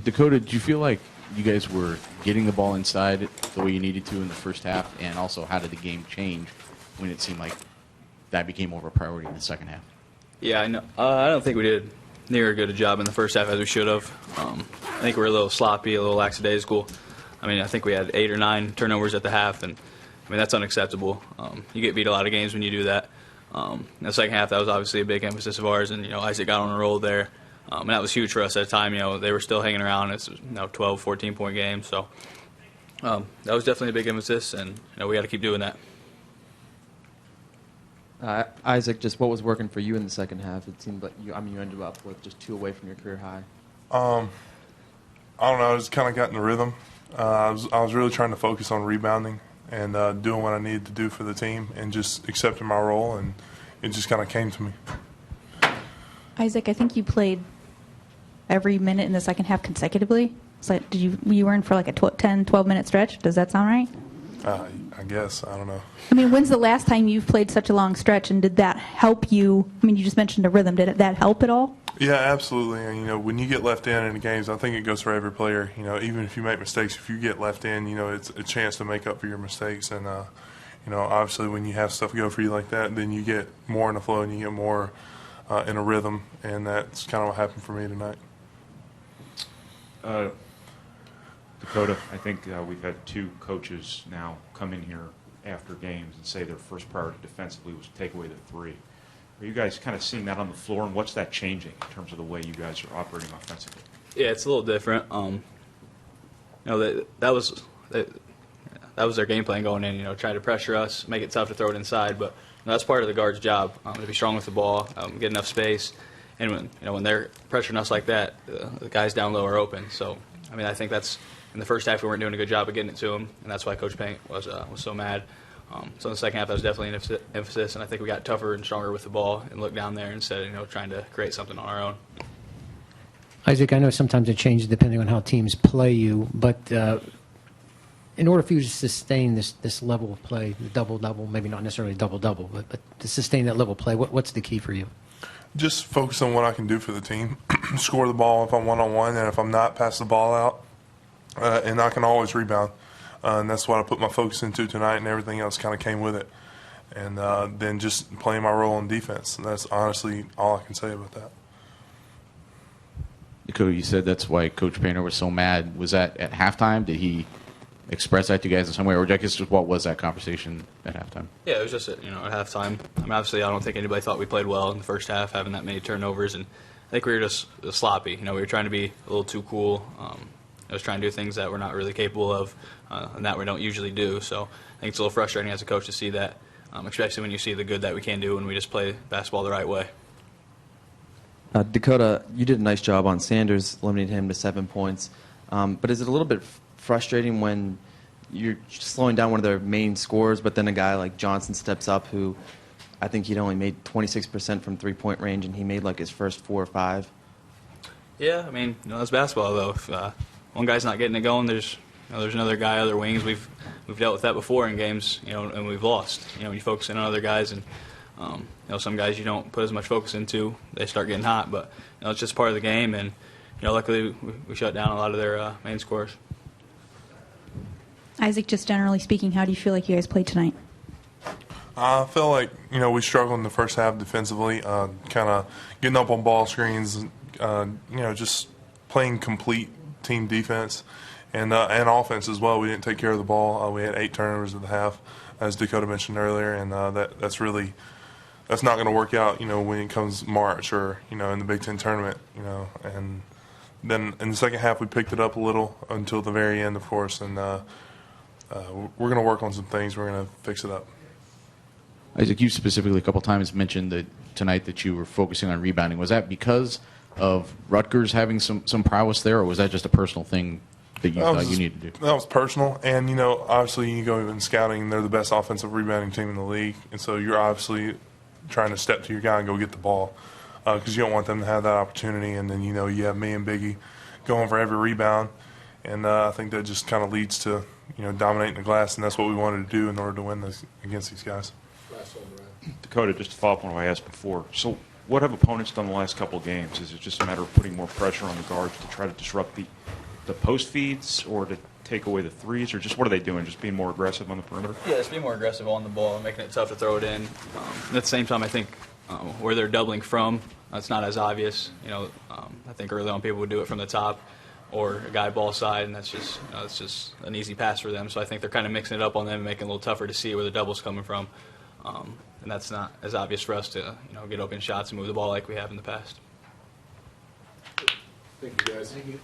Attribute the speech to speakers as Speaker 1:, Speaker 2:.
Speaker 1: Dakota, did you feel like you guys were getting the ball inside the way you needed to in the first half? And also, how did the game change when it seemed like that became more of a priority in the second half?
Speaker 2: Yeah, I know. I don't think we did near as good a job in the first half as we should have. I think we were a little sloppy, a little lackadaisical. I mean, I think we had 8 or 9 turnovers at the half, and I mean that's unacceptable. You get beat a lot of games when you do that. In the second half, that was obviously a big emphasis of ours, and Isaac got on a roll there, and that was huge for us at the time. They were still hanging around. It's 12, 14-point game, so that was definitely a big emphasis, and we got to keep doing that.
Speaker 3: Isaac, just what was working for you in the second half? It seemed like you ended up with just 2 away from your career high.
Speaker 4: I don't know. I just kind of got in the rhythm. I was really trying to focus on rebounding and doing what I needed to do for the team and just accepting my role, and it just kind of came to me.
Speaker 5: Isaac, I think you played every minute in the second half consecutively. So you were in for like a 10, 12-minute stretch? Does that sound right?
Speaker 4: I guess. I don't know.
Speaker 5: I mean, when's the last time you've played such a long stretch, and did that help you? I mean, you just mentioned a rhythm. Did that help at all?
Speaker 4: Yeah, absolutely. And, when you get left in the games, I think it goes for every player. Even if you make mistakes, if you get left in, it's a chance to make up for your mistakes. And, obviously when you have stuff go for you like that, then you get more in the flow and you get more in a rhythm. And that's kind of what happened for me tonight.
Speaker 6: Dakota, I think we've had 2 coaches now come in here after games and say their first priority defensively was to take away the 3. Are you guys kind of seeing that on the floor, and what's that changing in terms of the way you guys are operating offensively?
Speaker 2: Yeah, it's a little different. That was their game plan going in. Try to pressure us, make it tough to throw it inside. But that's part of the guard's job, to be strong with the ball, get enough space, and when they're pressuring us like that, the guys down low are open. So I mean, I think that's in the first half we weren't doing a good job of getting it to them, and that's why Coach Paint was so mad. So in the second half, that was definitely an emphasis, and I think we got tougher and stronger with the ball and looked down there instead of trying to create something on our own.
Speaker 7: Isaac, I know sometimes it changes depending on how teams play you, but in order for you to sustain this level of play, the double-double, maybe not necessarily double-double, but to sustain that level of play, what's the key for you?
Speaker 4: Just focus on what I can do for the team. Score the ball if I'm one-on-one, and if I'm not, pass the ball out, and I can always rebound. And that's what I put my focus into tonight, and everything else kind of came with it. And then just playing my role in defense. And that's honestly all I can say about that.
Speaker 1: Dakota, you said that's why Coach Painter was so mad. Was that at halftime? Did he express that to you guys in some way? Or I guess just what was that conversation at halftime?
Speaker 2: Yeah, it was just at halftime. I mean, obviously, I don't think anybody thought we played well in the first half, having that many turnovers. And I think we were just sloppy. We were trying to be a little too cool. I was trying to do things that we're not really capable of and that we don't usually do. So I think it's a little frustrating as a coach to see that, especially when you see the good that we can do when we just play basketball the right way.
Speaker 3: Dakota, you did a nice job on Sanders, limiting him to 7 points. But is it a little bit frustrating when you're slowing down one of their main scorers, but then a guy like Johnson steps up who I think he'd only made 26% from three-point range, and he made like his first 4 or 5?
Speaker 2: Yeah, I mean, that's basketball, though. If one guy's not getting it going, there's another guy, other wings. We've dealt with that before in games, and we've lost. You focus in on other guys, and some guys you don't put as much focus into, they start getting hot. But it's just part of the game, and luckily we shut down a lot of their main scorers.
Speaker 5: Isaac, just generally speaking, how do you feel like you guys played tonight?
Speaker 4: I feel like we struggled in the first half defensively, kind of getting up on ball screens, just playing complete team defense and offense as well. We didn't take care of the ball. We had 8 turnovers at the half, as Dakota mentioned earlier, and that's not going to work out, when it comes March or in the Big Ten tournament, And then in the second half we picked it up a little until the very end, of course, and we're going to work on some things. We're going to fix it up.
Speaker 1: Isaac, you specifically a couple times mentioned that tonight that you were focusing on rebounding. Was that because of Rutgers having some prowess there, or was that just a personal thing that you thought you needed to do?
Speaker 4: That was personal, and obviously you go in scouting, they're the best offensive rebounding team in the league, and so you're obviously trying to step to your guy and go get the ball because you don't want them to have that opportunity, and then you have me and Biggie going for every rebound, and I think that just kind of leads to dominating the glass, and that's what we wanted to do in order to win this against these guys.
Speaker 6: Dakota, just to follow up on what I asked before. So what have opponents done the last couple of games? Is it just a matter of putting more pressure on the guards to try to disrupt the the post feeds or to take away the threes, or just what are they doing? Just being more aggressive on the perimeter?
Speaker 2: Yeah, just be more aggressive on the ball, making it tough to throw it in. At the same time, I think where they're doubling from, it's not as obvious. I think early on people would do it from the top or a guy ball side, and that's just it's just an easy pass for them. So I think they're kind of mixing it up on them and making it a little tougher to see where the double's coming from. And that's not as obvious for us to get open shots and move the ball like we have in the past.
Speaker 8: Thank you, guys. Thank you.